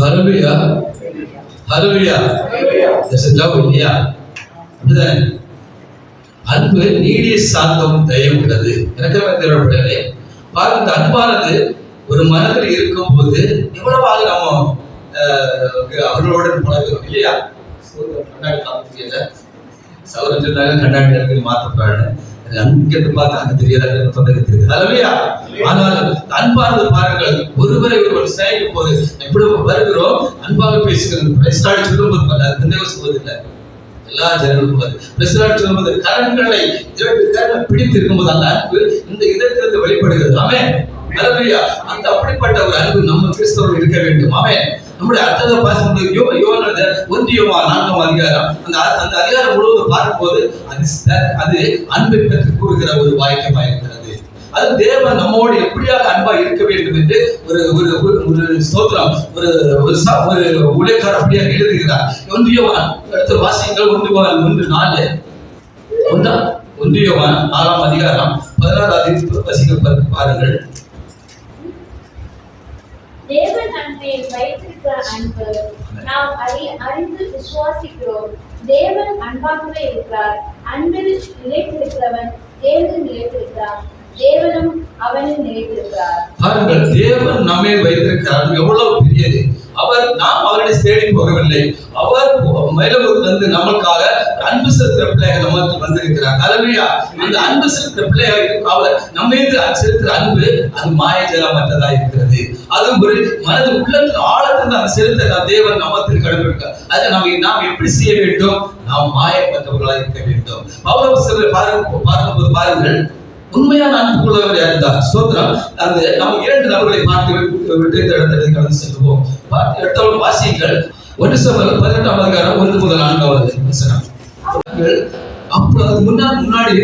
Hallelujah, hallelujah. There's a love இல்லையா? அப்படிதானே? அன்பு நீடிய சாந்தம் தயவு உள்ளது. எனக்கு தேவைப்படலை. பாருங்க, அன்பானது ஒரு மனதில் இருக்கும் போது எவ்வளவாக நம்ம அவர்களோட பழகிறோம் இல்லையா? கண்ணாடி காமிக்கல சௌரம் சொன்னாங்க, கண்ணாடி இடத்தில் மாற்றப்படுறாங்க. அங்கிட்டு பார்த்து அங்க தெரியாத தொண்டை தெரியுது. அல்லையா? ஆனால் அன்பானது பாருங்கள், ஒருவரை ஒருவர் செயலும் போது எப்படி வருகிறோம், அன்பாக பேசுகிறது. பிரஸ்டாடி சொல்லும்போது சொல்வதில்லை, எல்லா ஜனங்களுக்கும் சொல்லும்போது கரங்களை பிடித்து இருக்கும்போது அந்த அன்பு இந்த இதயத்திலிருந்து வெளிப்படுகிறது. ஆமென். அல்லேலூயா. அந்த அப்படிப்பட்ட ஒரு அன்பு நம்ம கிறிஸ்தவர்கள் இருக்க வேண்டும். ஆமென். நம்முடைய அடுத்த பாசம் யோவான் 4ஆம் அதிகாரம், அந்த அதிகாரம் முழுவதும் பார்க்கும்போது அது அன்பை பற்றி கூறுகிற ஒரு வாக்கியமாக இருக்கிறது. அது தேவன் நம்மோடு எப்படியாக அன்பா இருக்க வேண்டும் என்று ஒரு ஸ்தோத்திரம் ஒரு ஊழியக்காரர் அப்படியாக எழுதுகிறார். 1 யோவான் அடுத்த வாசியங்கள் 1 யோவான் 1:4 1 யோவான் 4ஆம் அதிகாரம் 16வது வசனம் பாருங்கள். தேவன் அன்பில் வைத்திருக்கிற அன்பு நாம் அறிந்து விசுவாசிக்கிறோம். தேவன் அன்பாகவே இருக்கிறார். அன்பில் நிலைத்திருக்கிறவன் தேவனில் நிலைத்திருக்கிறான், தேவனும் அவனில் நிலைத்திருக்கிறார். பாருங்கள், தேவன் நம்மேல் வைத்திருக்கிறார். எவ்வளவு பெரியது! நாம் அவர்களை தேடி போகவில்லை. அவர் மேலூர்ந்து நமக்காக அன்பு செலுத்துற பிள்ளைகள் நமக்கு வந்திருக்கிறார். அல்லேலூயா. அந்த அன்பு செலுத்துற பிள்ளைகள் அவர் நம்ம மீது செலுத்துற அன்பு அது மாயஜலமற்றதா இருக்கிறது. அது ஒரு மனது உள்ளத்தில் ஆழத்திலிருந்து அந்த செலுத்த தேவன் நம்மத்தில் கடமையிருக்கார். அதை நாம் எப்படி செய்ய வேண்டும்? நாம் மாயப்பட்டவர்களாக இருக்க வேண்டும். பவுல் பார்க்கும்போது பாருங்கள், உண்மையான அன்புள்ளவர் இருந்தார். ஸ்தோத்திரம். அந்த நம்ம 2 நபர்களை பார்த்து விட்டு இந்த இடத்தை கடந்து செல்வோம். 8 வாசியங்கள் 1 சாமுவேல் 18ஆம் அதிகாரம் 1 முதல் 4வது வசனம். அப்பொழுது முன்னாடி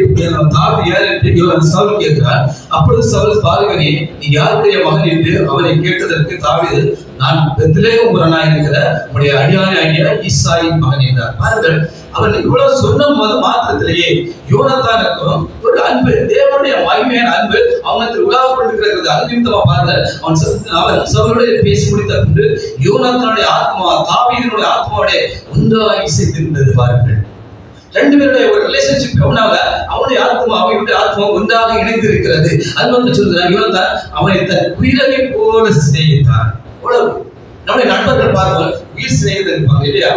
தாவீது யார் என்று சவுல் கேட்கிறார். அப்பொழுது சவுல், பாருங்கனே, நீ யாருடைய மகன் என்று அவனை கேட்டதற்கு தாவீது, நான் பெத்லெகேம் ஊரானாய் இருக்கிற உடைய அடியானாகிய ஈசாயின் மகன் என்றார். பாருங்கள், அவன் இவ்வளவு சொன்ன மாத்திரத்திலேயே யோனத்தானுக்கும் ஒரு அன்பு, தேவனுடைய மகிமையான அன்பு அவனுக்கு உலாவ கொண்டிருக்கிறது. அது நிமித்தமா பாருங்க, அவன் சவுலோடு பேசி முடித்த பின்பு யோனத்தானுடைய ஆத்மா தாவீதினுடைய ஆத்மாவுடைய ஒன்றாக இசைத்திருந்தது. பாருங்கள், 2 பேருடைய ஒரு ரிலேஷன்ஷிப் அவனுடைய ஆத்மா அவனுடைய ஆத்மா ஒன்றாக இணைந்து இருக்கிறது. அது வந்து சொல்றான், யோனத்தான் அவனை தன் உயிரை போல சிநேகித்தான். நம்முடைய நண்பர்கள் பார்ப்போம், உயிர் சிநேகிதர் இருப்பாங்க இல்லையா?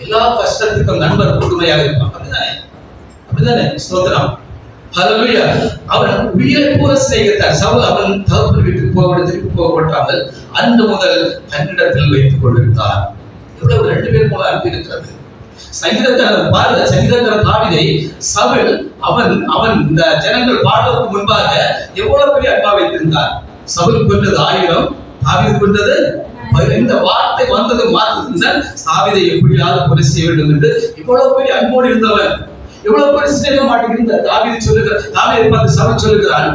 எல்லா கஷ்டத்துக்கும் நண்பர் உண்மையாக இருப்பாங்க. அப்படிதானே? ஸ்தோத்திரம். ஹல்லேலூயா. அவன் உயிரை போல சிநேகித்தான். சவுல் அவன் தகப்பன் வீட்டுக்கு திருப்பி போகப்பட்டாமல் அன்று முதல் தன்னிடத்தில் வைத்துக் கொண்டிருந்தான். எவ்வளவு 2 பேர் போல அன்பு இருக்கிறது. சங்கீதக்காரன் தாவீதை சவுல் அவன் இந்த ஜனங்கள் பாடுவதற்கு முன்பாக எவ்வளவு பெரிய அன்பா வைத்திருந்தார். சவுல் கொண்டது 1000, தாவீது கொண்டது. இந்த வார்த்தை வந்தது மாத்திருந்தால் தாவீதை எப்படியாவது கொலை செய்ய வேண்டும் என்று இவ்வளவு பெரிய அன்போடு இருந்தவன், எவ்வளவு பெரிய சிநேகம் மாட்டிருந்த தாவீது சொல்லுகிறார். தாவீதை பார்த்து சவுல் சொல்லுகிறான்,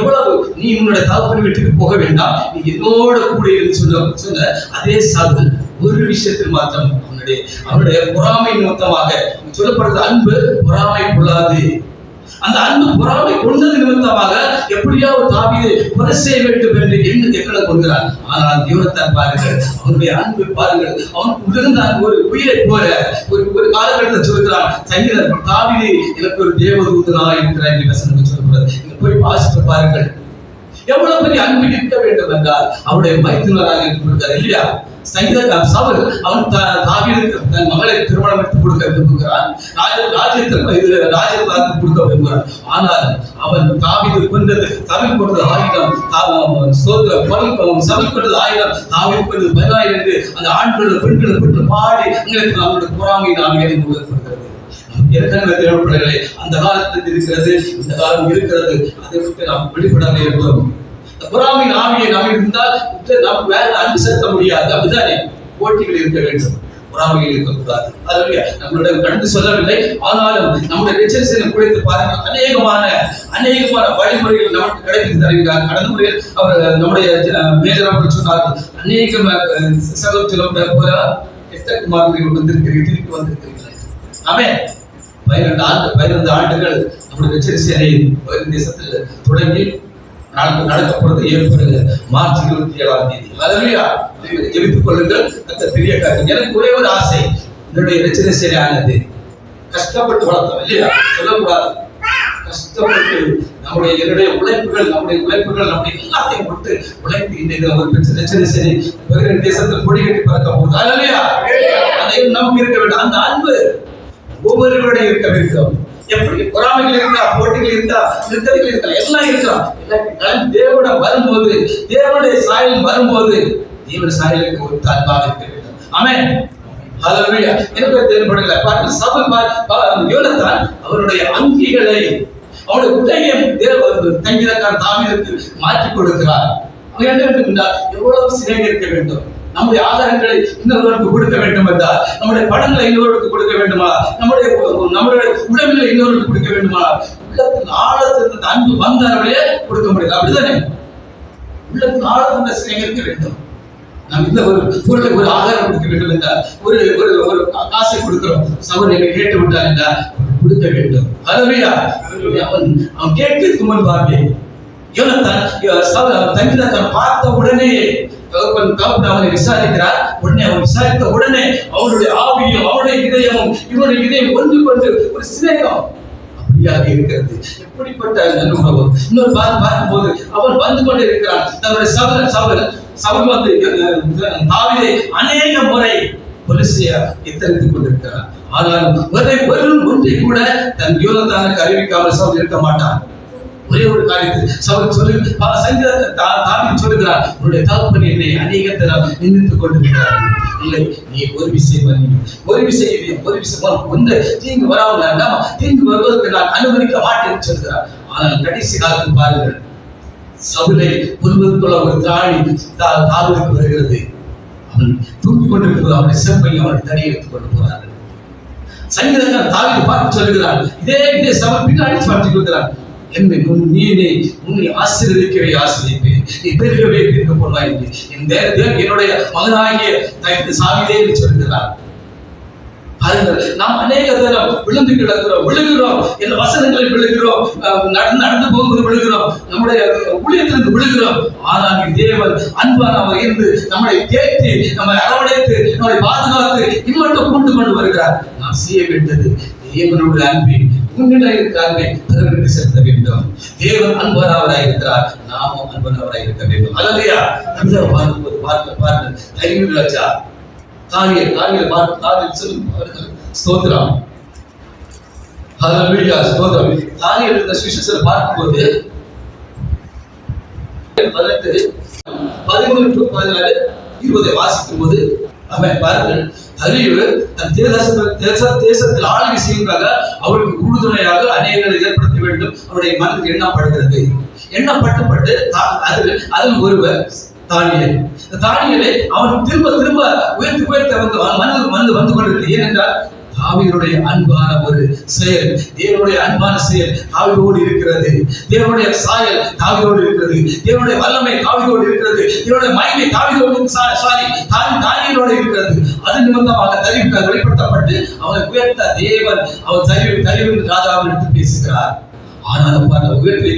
எவ்வளவு நீ உன்னுடைய தகப்பன் வீட்டுக்கு போக வேண்டாம், நீ என்னோட கூட இருந்து சொன்ன அதே சவுல் ஒரு விஷயத்தில் மாத்திரம் அவனுடைய பொறாமை நிமித்தமாக சொல்லப்படுறது, அன்பு பொறாமை கொள்ளாது. அந்த அன்பு பொறாமை கொண்டது நிமித்தமாக எப்படியாவது தாவீதை கொலை செய்ய வேண்டும் என்று எண்ண கொள்கிறான். ஆனால் யோனத்தான் பாருங்கள், அவனுடைய அன்பு பாருங்கள், அவனுக்கு உணர்ந்த ஒரு உயிரை போல ஒரு காலகட்டத்தில் சொல்கிறான், சங்கீதம், தாவீது எனக்கு ஒரு தேவதூதனாக இருக்கிறார் என்று வசனம் சொல்லப்படுறது. இங்க போய் வாசித்து பாருங்கள், எவ்வளவு பெரிய அன்பு இருக்க வேண்டும் என்றால் அவருடைய மைத்துனராக இருக்கிறார் இல்லையா? சவுல் அவன் தாவீதுக்கு தன் மகளை திருமணம் எடுத்து கொடுக்க விரும்புகிறான், ராஜ்யத்தை கொடுக்க விரும்புகிறான். ஆனால் அவன் தாவீது கொண்டது, சவுல் கொண்டது 1000, சவுல் கொண்டது 1000, தாவீது கொண்டது 10,000 என்று அந்த ஆண்கள் பெண்களை பெற்று பாடி அவருடைய பொறாமை நாம் கொடுக்கப்படுகிறது. ஏற்கனவே தேவைப்படவில்லை. அந்த காலத்தில் இருக்கிறது, இந்த காலம் இருக்கிறது, அதை விட்டு நாம் வெளிப்பட வேண்டும். பொறாமை ஆவியை நாம் இருந்தால் நாம் வேற அன்பு செலுத்த முடியாது. அப்படித்தானே? போட்டிகள் இருக்க வேண்டும், பொறாமைகள் இருக்கக்கூடாது. அதுல நம்மளுடைய கண்டு சொல்லவில்லை. ஆனாலும் நம்முடைய ரிச்சர்ஸை குறைத்து பாருங்கள், அநேகமான வழிமுறைகள் நமக்கு கிடைத்து தருகிறார். கடந்த முறையில் அவர் நம்முடைய மேஜர் அவர்கள் சொன்னார்கள், அநேக சகோதரர்கள் போல எத்தகுமார்கள் வந்திருக்கிறீர்கள். ஆமென். 12 ஆண்டுகள் நம்முடைய ரிச்சர்ஸை தேசத்தில் தொடங்கி நடக்கப்படுறது ஏற்படுது மார்ச் 27ஆம் தேதி. அல்லேலூயா. ஜெபித்துக் கொள்ளுங்கள். அந்த பெரிய காரியம். எனக்கு ஒரே ஒரு ஆசை, என்னுடைய ரட்சணை சரியானது கஷ்டப்பட்டு வளர்த்தோம் இல்லையா, சொல்லக்கூடாது. கஷ்டப்பட்டு என்னுடைய உழைப்புகள் நம்முடைய எல்லாத்தையும் விட்டு உழைப்பு இன்றைக்கு ஒரு ரட்சணை சரி வேறு தேசத்தில் கொடி கட்டி பறக்க போகுது. அல்லேலூயா. அதையும் நமக்கு இருக்க வேண்டும். அந்த அன்பு ஒவ்வொருவருடைய இருக்க வேண்டும். எப்படி பொறாமைகள் இருக்கா, போட்டிகள் இருக்கா, நிறுத்தங்கள் இருக்கா, எல்லாம் இருக்கலாம். தேவன வரும்போது, தேவனுடைய சாயல் வரும்போது தேவன் சாயலுக்கு ஒரு அன்பாக இருக்க வேண்டும். ஆமென். ஹல்லேலூயா. எனக்கு தெரியப்படல. பாருங்க, சவுல் யோனத்தான் அவருடைய அங்கிகளை, அவருடைய உடையை தங்கியிருக்கார் தாவீதுக்கு மாற்றி கொடுக்கிறார். அவன் என்ன வேண்டும் என்றால், எவ்வளவு சிநேகம் இருக்க வேண்டும். நம்முடைய ஆதாரங்களை இன்னொருவருக்கு கொடுக்க வேண்டும் என்றால், நம்முடைய படங்களை இன்னொருவருக்கு கொடுக்க வேண்டுமா, நம்முடைய உடல்களை இன்னொருக்கு கொடுக்க வேண்டுமா, உள்ளத்தின் ஆழத்திற்கு அன்பு வந்தார்களே கொடுக்க முடியாது. அப்படிதானே? உள்ளத்தின் ஆழத்தின் சிநேகம் இருக்க வேண்டும். நாம் இந்த ஒரு ஆதாரம் கொடுக்க வேண்டும் என்றால், ஒரு காசை கொடுக்கிறோம், சகோதரனை கேட்டு விட்டார் என்றால் கொடுக்க வேண்டும். அல்லேலூயா. அவன் கேட்கிறதுக்கு முன்பாக யோனத்தான் தங்கிதான் பார்த்த உடனே தகப்பன் அவனை விசாரிக்கிறார். உடனே அவன் விசாரித்த உடனே அவருடைய ஆவியும் அவருடைய இதயமும் இவருடைய இதயம் ஒன்று கொண்டு ஒரு சிநேகம் அப்படியாக இருக்கிறது. எப்படிப்பட்ட அனுபவம்! இன்னொரு பார்க்கும்போது அவன் வந்து கொண்டே இருக்கிறான். தன்னுடைய சவுல் வந்து தாவீதை அநேக முறை பொலிசியா எத்தரித்துக் கொண்டிருக்கிறான். ஆனாலும் ஒன்றை கூட தன் யோனத்தானுக்கு அறிவிக்காமல் சவுல் இருக்க மாட்டான். ஒரே ஒரு காரியத்தை சவுல் சொல்லி தாவீது சொல்லுகிறார், உன்னுடைய தகப்பன் என்னை அநேக தரம் நிந்தித்துக் கொண்டிருக்கிறார். இல்லை, நீ ஒரு விஷயம் ஒன்று தீங்கு வராமல் தீங்கு வருவதற்கு நான் அனுமதிக்க மாட்டேன் சொல்கிறார். ஆனால் கடைசி காலத்தில் பாருங்கள், சவுலை கொல்வதற்குள்ள ஒரு தாவீதுக்கு வருகிறது. அவன் தூக்கிக் கொண்டிருக்கிறது, அவனுடைய செப்பையும் அவனுடைய தடியை எடுத்துக் கொண்டு போறார்கள். சங்கீதக்காரன் தாவீது பார்த்து சொல்லுகிறான், இதே சவுல் பின்னாடி பார்த்துக் கொள்கிறான், உன்னை ஆசீர்வதிக்கவே ஆசீர்வதிப்பேன், நீ பெருகவே பெருக போனாய் என்று என்னுடைய மகனாகிய தாவீதே என்று சொல்கிறார். நாம் அநேக தரம் விழுந்து விழுகிறோம், இந்த வசனங்களில் விழுகிறோம், நடந்து போகும்போது விழுகிறோம், நம்முடைய ஊழியத்திலிருந்து விழுகிறோம். ஆனால் தேவன் அன்பானவர் இருந்து நம்மளை தேற்றி, நம்மை அரவணைத்து, நம்மளை பாதுகாத்து இம்மட்டும் கொண்டு கொண்டு வருகிறார். நாம் செய்ய வேண்டியது தேவனுடைய அன்பை, உன்னிடம் இருக்கிற அன்பை பிறருக்கு செலுத்த வேண்டும். தேவன் அன்பானவராய் இருக்கிறார், நாமும் அன்பானவராய் இருக்க வேண்டும். அல்லேலூயா. ராஜா ஸ்தோத்திரம். ஹல்லேலூயா, ஸ்தோத்திரம். தானியேல் இந்த சுவிசேஷத்தை பார்க்கும்போது 13-14-20 வாசிக்கும் போது அவன் பாருங்கள், அறிவு தன் தேசத்தில் ஆளுகை செய்வதாக அவருக்கு உறுதுணையாக அநேகங்களை ஏற்படுத்த வேண்டும். அவருடைய மனதில் எண்ணப்பட்டு அதில் ஒருவர் தானியேலை அவன் திரும்ப உயர்த்த வந்து கொண்டிருக்கிறது. ஏனென்றால் தாவீதுடைய அன்பான ஒரு செயல், தேவனுடைய அன்பான செயல் தாவீதோடு இருக்கிறது. தேவனுடைய சாயல் தாவீதோடு இருக்கிறது. தேவனுடைய வல்லமை தாவீதோடு இருக்கிறது. தேவனுடைய மகிமை தாவீதோடு தானியேலோடு இருக்கிறது. அது நிமித்தமாக வெளிப்படுத்தப்பட்டு அவனை உயர்த்த தேவன் அவன் தரிவு ராஜாவை எடுத்து பேசுகிறார். ஆனாலும் உயர்த்தி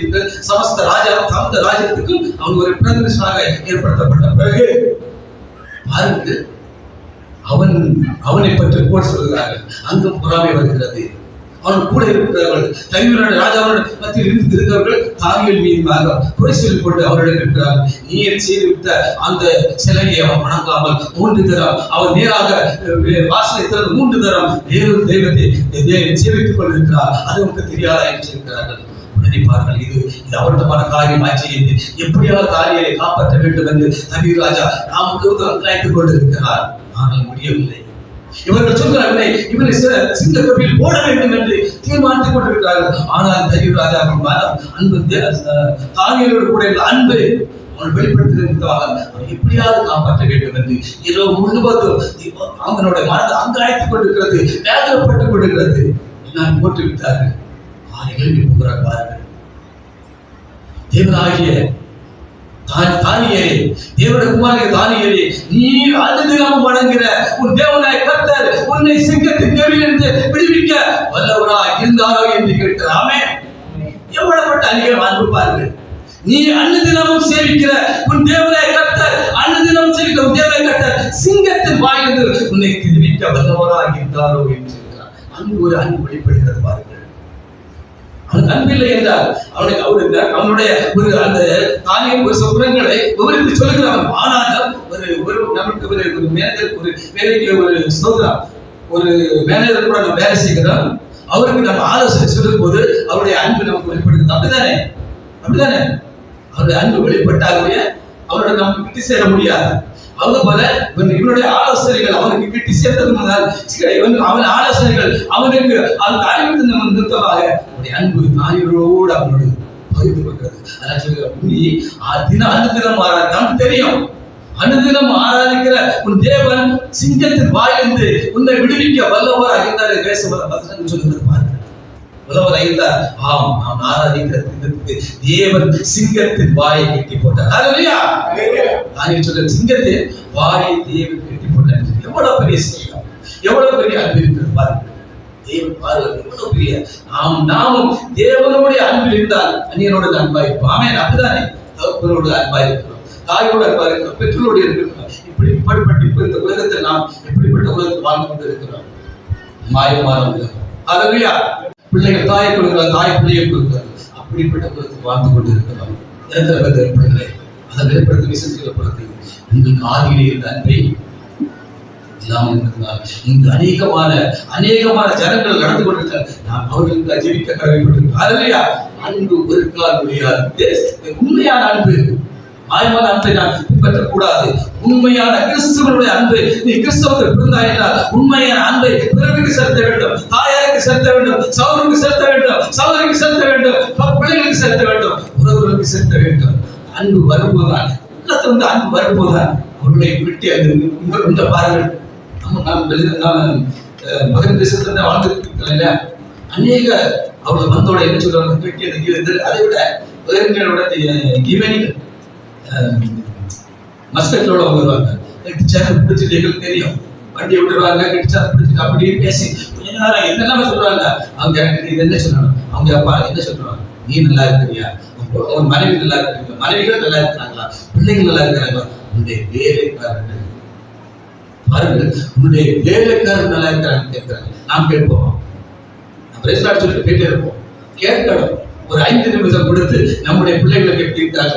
சமஸ்த ராஜ்யத்துக்கும் அவன் ஒரு பிரதிநிதியாக ஏற்படுத்தப்பட்ட பிறகு பாருங்கள், அவனை பற்றி போர் சொல்கிறார்கள். அங்கும் பொறாமை வருகிறது. அவன் கூட இருக்கிறவர்கள் தரிவுடைய ராஜாவுடைய மத்தியில் இருக்கிறவர்கள் தானியேல் மீதுமாக குறை சொல்லிக் கொண்டு அவர்களிடம் இருக்கிறார்கள். நீ செய்துவிட்ட அந்த சிலையை அவன் வணங்காமல் 3 தரம் அவன் நேராக வாசலை திறந்து 3 தரம் தெய்வத்தை சேவித்துக் கொண்டிருக்கிறார். அது உனக்கு தெரியாதா என்று இருக்கிறார்கள். உடனே பாருங்கள், இது அவர்தமான காரியமாச்சு என்று எப்படியாவது தானியேலை காப்பாற்ற வேண்டும் என்று தரிவு ராஜா நாம் முழுவதும் அங்கலாய்த்துக் கொண்டிருக்கிறார். ஆனால் முடியவில்லை. இவர்கள் சொல்கிறார்களே, இவரை சிங்க கபில் போட வேண்டும் என்று தீர்மானித்துக் கொண்டிருக்கிறார்கள். ஆனால் தரிவு ராஜா அன்பு தானியேலோடு கூட அன்பு அவன் வெளிப்படுத்தினதாக அவன் எப்படியாவது காப்பாற்ற வேண்டும் என்று இரவு முழுவதும் அவனுடைய மனதை அங்காய்த்துக் கொண்டிருக்கிறது, வேதனைப்பட்டுக் கொண்டிருக்கிறது. எல்லாம் போட்டு விட்டார்கள். எழுதி போகிறார். பாருங்கள், தேவனாகிய தானியேலே, தேவனுடைய குமாரனாகிய தானியேலே, நீ அனுதினமும் வணங்குகிற உன் தேவனாகிய கர்த்தர் உன்னை சிங்கத்தின் கெபியிலிருந்து விடுவிக்க வல்லவராய் இருந்தாரோ என்று கேட்கிறார். ஆமென். எவ்வளவுப்பட்ட அன்பு பாருங்கள். நீ அன்னதினமும் சேவிக்கிற உன் தேவனை கர்த்தர், அன்னதினமும் சேவிக்கிற உன் தேவனை கர்த்தர் சிங்கத்தின் வாயிலிருந்து உன்னை விடுவிக்க வல்லவராக இருந்தாரோ என்று அங்கு ஒரு அன்பு வெளிப்படுகிறது பாருங்கள். அவனுக்கு அன்பில்லை என்றால் அவனுடைய ஒரு அந்த தானியம் ஒரு சொற்களை விவரித்து சொல்லுகிறான். ஆனாலும் ஒரு நமக்கு ஒரு மேனேஜர் ஒரு வேலைக்கு ஒரு சொல்கிறான், ஒரு மேனேஜர் கூட நம்ம வேலை செய்கிறோம், அவருக்கு நம்ம ஆலோசனை சொல்லும் போது அவருடைய அன்பு நமக்கு வெளிப்படுகிறது. அப்படிதானே? அவருடைய அன்பு வெளிப்பட்டாலுடைய அவரோட நமக்கு கிட்டி சேர முடியாது. அவங்க போல இவனுடைய ஆலோசனைகள் அவனுக்கு கிட்டி சேர்த்தது முதல் அவன் ஆலோசனைகள் அவனுக்கு அந்த அறிவித்து நிறுத்தமாக அவருடைய அன்பு தாயோடு அவனோடு பகிர்ந்து கொள்கிறது. அதான் சொல்லுகிற நீ அனுதினம் ஆராதி, நமக்கு தெரியும் அனுதினம் ஆராதிக்கிற உன் தேவன் சிங்கத்தின் வாயிலிருந்து உன்னை விடுவிக்க வல்லவராக இருந்தார். பேசுவதற்கு சொல்லுகிறது பாருங்கள். வல்லவராக இருந்தார். ஆம், நாம் ஆராதிக்கிற தேவன் சிங்கத்தின் வாயை கட்டி போட்டார். சிங்கத்தின் வாயை தேவன் கட்டி போட்டார். எவ்வளவு பெரிய சிங்கம், எவ்வளவு பெரிய அன்பு இருக்கிறது பாருங்கள். தேவன் பாருங்கள் எவ்வளவு பெரிய நாமும் தேவனுடைய அன்பில் இருந்தால் அந்நியனோட அன்பா இருப்போம். ஆமென். அப்படிதானே? தகப்பனோட அன்பா இருக்கிறோம், தாயோட அன்பா இருக்கிறோம், பெற்றோரோடு இருக்கிறோம். இப்படிப்பட்ட இந்த உலகத்தில் நாம் எப்படிப்பட்ட உலகத்தில் வாழ்ந்து கொண்டு இருக்கிறோம்? மாயமான உலகம். ஹல்லேலூயா. பிள்ளைகள் தாயை கொடுக்கிறார், தாய் பிள்ளையை கொடுக்கிறார். அப்படிப்பட்ட உலகத்தில் வாழ்ந்து கொண்டு இருக்கிறோம். அதை வெளிப்படுத்த விசேஷங்களை பொறுத்து உங்களுக்கு ஆதியிலே இருந்த அன்பை இல்லாமல் இருந்ததுனால் இங்கு அநேகமான ஜனங்கள் நடந்து கொண்டிருக்கிறார். நாம் அவர்களுக்கு ஜெபிக்க கடமைப்பட்டிருக்கிறோம். ஹல்லேலூயா. அன்பு ஒரு கால் முடியாது. உண்மையான அன்பு, மாயமான அன்பை நாம் பின்பற்றக்கூடாது. உண்மையான கிறிஸ்துவனுடைய அன்பு, நீ கிறிஸ்தவத்தில் பிறந்தாய் என்றால் உண்மையான அன்பை பிறருக்கு செலுத்த வேண்டும், தாயாருக்கு செலுத்த வேண்டும், சகோதரருக்கு செலுத்த வேண்டும், சகோதரிக்கு செலுத்த வேண்டும், பிள்ளைகளுக்கு செலுத்த வேண்டும், உறவுகளுக்கு செலுத்த வேண்டும். அன்பு வரும்போதுதான் அன்பு வரும்போதுதான் அவர்களை விட்டு இந்த பாருங்கள். மகன் தேசத்துல வாழ்ந்துருக்கீங்க. அநேக அவர்கள் வந்தோட என்ன சொல்றாங்க, அதை விட ஈவனிங் மஸ்கட்டோட வருவாங்க. பிடிச்சிட்டு தெரியும், வண்டியை விட்டுருவாங்க, பிடிச்சிட்டு அப்படியே பேசி கொஞ்ச நேரம் என்னெல்லாம சொல்றாங்க. அவங்க இது என்ன சொல்றாங்க, அவங்க அப்பா என்ன சொல்றாங்க, நீ நல்லா இருக்கிறியா, உங்க மனைவி நல்லா இருக்கிறீங்க, மனைவிகள் நல்லா இருக்கிறாங்களா, பிள்ளைகள் நல்லா இருக்கிறாங்களா, உன்னுடைய வேலைக்காரர்கள் பாருங்கள், உன்னுடைய வேலைக்காரர்கள் நல்லா இருக்கிறாங்க கேட்கிறாங்க. நாம் கேட்போம், நம்ம சொல்லிட்டு போயிட்டே இருப்போம். கேட்கணும். ஒரு 5 நிமிஷம் கொடுத்து நம்முடைய பிள்ளைகளுக்கு எப்படி இருக்காங்க,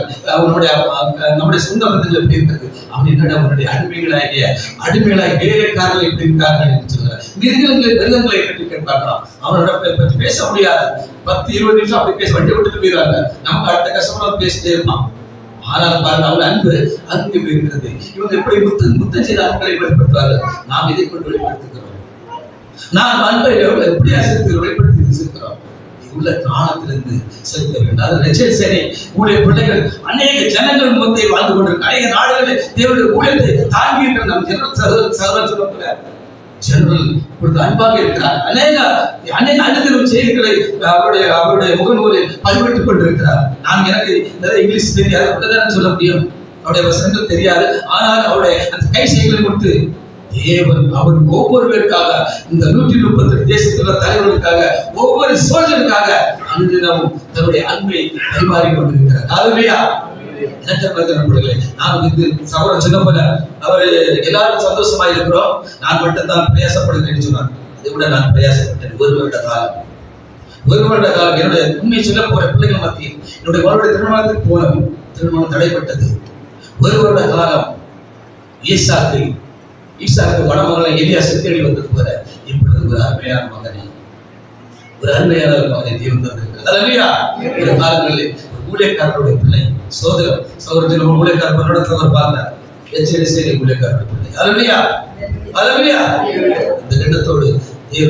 நம்முடைய சொந்த பந்தங்கள் எப்படி இருக்காங்க, அப்படின்னு அவனுடைய அடிமைகளாகிய வேலைக்காரர்கள் எப்படி இருக்கார்கள் என்று சொல்றாங்க. மிருகங்களை பற்றி கேட்பாங்களாம். அவனோட பற்றி பேச முடியாது. 10-20 நிமிஷம் அப்படி பேச வண்டி விட்டுட்டு போயிடுறாங்க. நமக்கு அடுத்த கஷ்டமா பேசிட்டே இருப்பான். ஆனால் பாருங்க, அவன் அன்பு அங்கு இருக்கிறது. இவங்க எப்படி முத்தம் செய்த அன்புகளை வெளிப்படுத்துவார்கள். நாம் இதை கொண்டு வெளிப்படுத்துகிறோம். நாம் அன்பை எப்படி வெளிப்படுத்தி இருக்கிறோம். உள்ள ஞானத்திலிருந்து செலுத்த வேண்டும். அது லட்சேசனை உடைய பிள்ளைகள் அநேக ஜனங்கள் மத்திய வாழ்ந்து கொண்டிருக்க அநேக நாடுகளில் தேவனுடைய ஊழியத்தை தாங்கி இருக்கிற நம் ஜெனரல் சொல்லக்கூட ஜெனரல் கொடுத்து அன்பாக இருக்கிறார். அநேக அனுதினம் செய்திகளை அவருடைய முகநூலில் பதிவிட்டுக் கொண்டிருக்கிறார். நான் எனக்கு நிறைய இங்கிலீஷ் தெரியாது, அப்படிதான் சொல்ல முடியும். அவருடைய வசனங்கள் தெரியாது. ஆனால் அவருடைய அந்த கை செய்திகளை கொடுத்து தேவன் அவர் ஒவ்வொருவருக்காக, இந்த 138 தேசத்தில் உள்ள தலைவர்களுக்காக, ஒவ்வொரு சோழனுக்காக அனுதினமும் தன்னுடைய அன்பை பரிமாறி கொண்டிருக்கிறார். ஹல்லேலூயா. நான் சகோதரர் சின்னப்பல அவர் எல்லாரும் சந்தோஷமா இருக்கிறோம், நான் மட்டும்தான் பிரயாசப்படுகிறேன் சொன்னார். அதை விட நான் பிரயாசப்பட்டேன். ஒரு வருட காலம் என்னுடைய உண்மை சொல்ல போற பிள்ளைகள் மத்தியில் என்னுடைய மகளுடைய திருமணத்துக்கு போனோம். திருமணம் தடைப்பட்டது. ஒரு வருட காலம் ஈசாக்கு மணமகளை எலியாசை தேடி வந்தது போல இப்பொழுது ஒரு அருமையான மகனை தேவன் தந்திருக்கிறது. ஹல்லேலூயா. இந்த காலங்களில் ஊழியக்காரருடைய பிள்ளை சகோதரர் ஊழியக்காரரோட சகோதரர் பார்த்தார். ஊழியக்காரருடைய பிள்ளை. ஹல்லேலூயா. இந்த எண்ணத்தோடு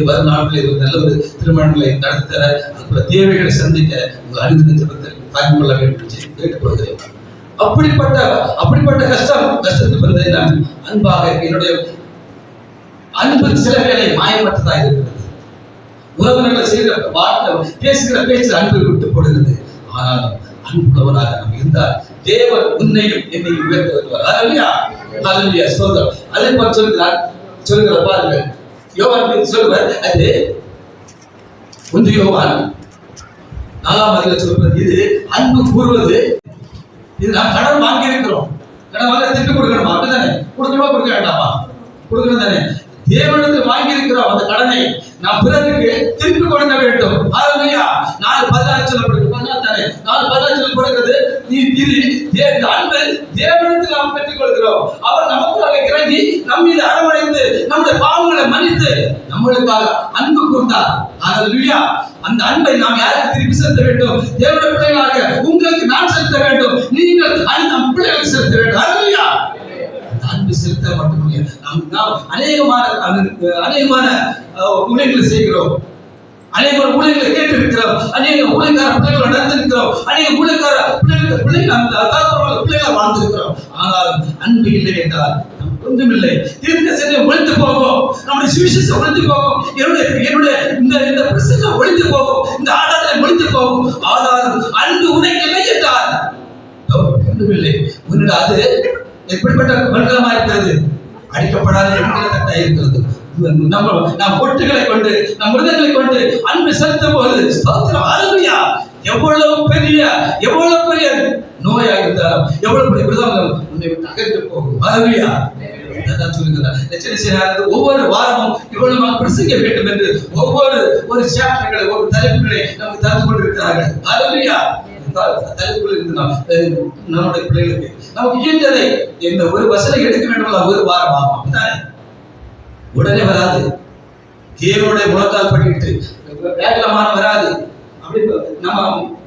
வரும் நாட்களில் நல்ல ஒரு திருமணங்களை நடத்த அதுபோல தேவைகளை சந்திக்க உங்கள் அனுதின ஜெபத்தில் தாங்கி கொள்ள வேண்டும் கேட்டுக்கொள்கிறேன். அப்படிப்பட்ட கஷ்டத்துக்கு வந்ததை நான் அன்பாக, என்னுடைய அன்பு சில வேளை மாயமற்றதா இருக்கிறது. உறவினர்கள் செய்கிற வார்த்தை, பேசுகிற பேச்சு அன்பு விட்டு போடுகிறது. ஆனாலும் அன்புள்ளவராக நாம் இருந்தால் தேவன் உன்னையும் என்னையும் உயர்த்த வருவார். ஹல்லேலூயா. ஸ்தோத்திரம். அதை பற்றி சொல்லுகிற பாருங்கள். யோவான் சொல்லுவார், அது 1 யோவான் 4 சொல்வது, இது அன்பு கூறுவது இது நாம் கடன் வாங்கி இருக்கிறோம். கடன் வாங்க திருப்பி கொடுக்கணுமா? அப்படிதானே? கொடுக்கணுமா கொடுக்க வேண்டாமா? கொடுக்கணும் தானே? தேவனுக்கு வாங்கி இருக்கிறோம் அந்த கடனை நாம் பிறருக்கு திருப்பி கொடுக்க வேண்டும். ஹalleluya. 4:16 சொல்லப்படுகிறது தானே? 4:16 கொடுக்கிறது இந்த அன்பை தேவனுக்கு நாம் பெற்றுக் கொள்கிறோம். அவர் நமக்காக இறங்கி நம் மீது அரவணைத்து நம்முடைய பாவங்களை மன்னித்து நம்மளுக்காக அன்பு கூர்ந்தார். ஹalleluya. அந்த அன்பை நாம் யாருக்கு திருப்பி செலுத்த வேண்டும்? தேவனுடைய பிள்ளைகளாக உங்களுக்கு நான் செலுத்த வேண்டும். நீங்கள் அந்த பிள்ளைகளுக்கு செலுத்த வேண்டும். ஹalleluya. அன்பு செலுத்த மட்டுமே நாம் அநேகமான ஊழியர்களை செய்கிறோம், அநேக ஊழியர்களை கேட்டிருக்கிறோம், அநேக ஊழியக்கார பிள்ளைகளை நடந்திருக்கிறோம், அநேக ஊழியக்கார பிள்ளைகளை வாழ்ந்திருக்கிறோம். ஆனால் அன்பு இல்லை என்றால் ஒன்றுமில்லை. தீர்க்க சரியை ஒழித்து போகும், நம்முடைய சுவிசேஷம் ஒழித்து போகும், என்னுடைய இந்த பிரசங்கம் ஒழித்து போகும், இந்த ஆராதனை ஒழித்து போகும். ஆனால் அன்பு உனக்கு இல்லை என்றால் ஒன்றுமில்லை. உன்னுடைய அது எப்படிப்பட்ட வெண்கலமா இருக்கிறது? அடிக்கப்படாத என்கிற தட்டாய் இருக்கிறது. நாம் பொட்டுகளை கொண்டு நம் மிருதங்களை கொண்டு அன்பு செலுத்தும் போது ஸ்தோத்திரம், ஹalleluya. எவ்வளவு பெரிய நோயாக இருந்தாலும் எவ்வளவு பெரிய விரோதங்கள் உன்னை விட்டு அகன்று போகும். ஹalleluya. அதான் சொல்லுகிறார். ஒவ்வொரு வாரமும் இவ்வளவு பிரசங்க வேண்டும் என்று ஒவ்வொரு சாப்டர்களை ஒவ்வொரு தலைப்புகளை நமக்கு தந்து கொண்டிருக்கிறார்கள். ஹalleluya. தலைப்புகள் இருந்து நம்முடைய பிள்ளைகளுக்கு நமக்கு இயன்றதை இந்த ஒரு வசனம் எடுக்க வேண்டும். ஒரு வாரம் ஆகும். அப்படித்தானே? உடனே வராது. தேவனுடைய முழக்கால் பண்ணிட்டு வேகமான வராது. அப்படி நம்ம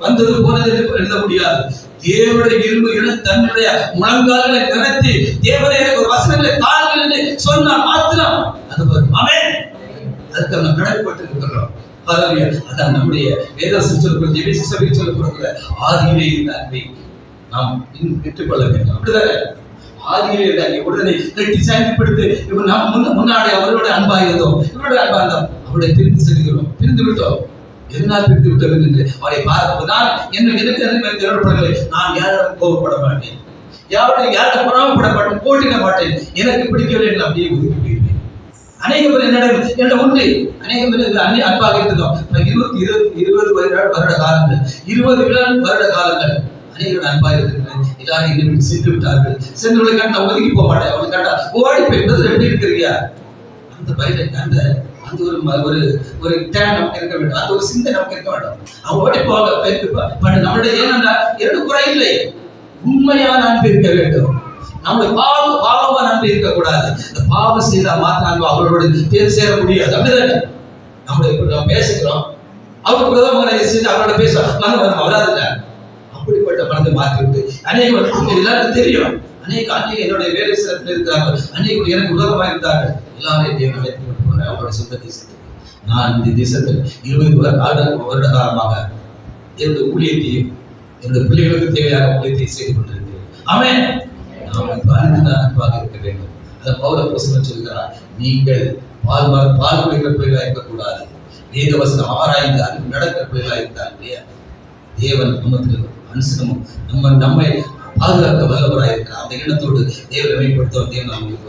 வந்தது போனது எழுத முடியாது. தேவனுடைய இரும்பு தன்னுடைய முழங்கால்களை நிறுத்தி தேவனை ஒரு வசனங்களை தாருங்கள் என்று சொன்னால் மாத்திரம் அது வரும். ஆமென். அதுக்கு நம்ம கடைப்பட்டு இருக்கிறோம். அதான் நம்முடைய வேதம் சொல்லப்படுகிற எபேசியர் சபையில் சொல்லப்படுகிற ஆதியிலே இருந்த அன்பை நாம் பெற்றுக்கொள்ள வேண்டும். அப்படிதானே? ஆதியிலே இருந்த அன்பை உடனே கட்டி சாய்ப்படுத்து நாம் முன்னாடி அவரோட அன்பா இருந்தோம், இவரோட அன்பா இருந்தோம், அவருடைய பிரிந்து செல்கிறோம், பிரிந்து விட்டோம். எதனால் பிரிந்து விட்டோம் என்று அவரை பார்ப்பதால் எனக்கு தேவைப்படவில்லை. நான் யாரும் கோபப்பட மாட்டேன், யாரும் பொறாமப்பட மாட்டேன், போட்டிட மாட்டேன். எனக்கு பிடிக்கவில்லை என்று அப்படியே ஒதுக்கி போயிருவேன். அநேக பேர் என்னிடம் உண்டு, அநேக பேர் அன்பாக இருந்தோம். 20 வருட காலங்கள், 20 வருட காலங்கள் அநேகர் அன்பாக இருக்கிறேன். எல்லாரும் என்னை விட்டு சென்று விட்டார்கள். சென்றவர்களை கண்டு நான் ஒதுக்கி போக மாட்டேன். அவங்களை கண்டா ஓடி போய் எப்படி இருக்கிறீங்க? அந்த பயிரை அந்த ஒரு டேன் நமக்கு இருக்க வேண்டும், அந்த ஒரு சிந்தை நமக்கு இருக்க வேண்டும். அவங்க ஓடி போக நம்மளுடைய ஏனென்றா 2 குறை இல்லை, உண்மையான அன்பு இருக்க வேண்டும். நம்முடைய பாவமா நம்பி இருக்கக்கூடாது. இந்த பாவம் செய்தா மாத்திரம் அவர்களோட பேர் சேர முடியாது. அப்படிதானே? நம்ம பேசுகிறோம், அவருக்கு பிரதமரை செஞ்சு அவரோட பேசுவோம், வராதுல்ல. அப்படிப்பட்ட பணத்தை மாற்றிவிட்டு எல்லாருக்கும் தெரியும். அநேக என்னுடைய வேலை சிலத்தில் இருக்கிறார்கள், அநேக எனக்கு உலகமாக இருந்தார்கள். எல்லாரையும் தேவன் அழைத்து விட்டு போனேன் அவரோட சொந்த தேசத்துக்கு. நான் இந்த தேசத்தில் 20 வருட காலமாக என்னுடைய ஊழியத்தையும் என்னுடைய பிள்ளைகளுக்கு தேவையான ஊழியத்தை செய்து கொண்டிருக்கிறேன். ஆமென். நாம் அன்பாக இருக்க வேண்டும். அதை பவுல் அப்போஸ்தலன் சொல்கிறார், நீங்கள் பால் குடிக்கிற பிள்ளைகளாக இருக்கக்கூடாது, வேத வசனம் ஆராய்ந்து அன்பு நடக்கிற பிள்ளைகளாக இருந்தால் தேவன் நமக்கு அனுசனமும் நம்மை பாதுகாக்க வல்லவராக இருக்கிறார். அந்த எண்ணத்தோடு தேவனை மேம்படுத்தும் தேவன் நமக்கு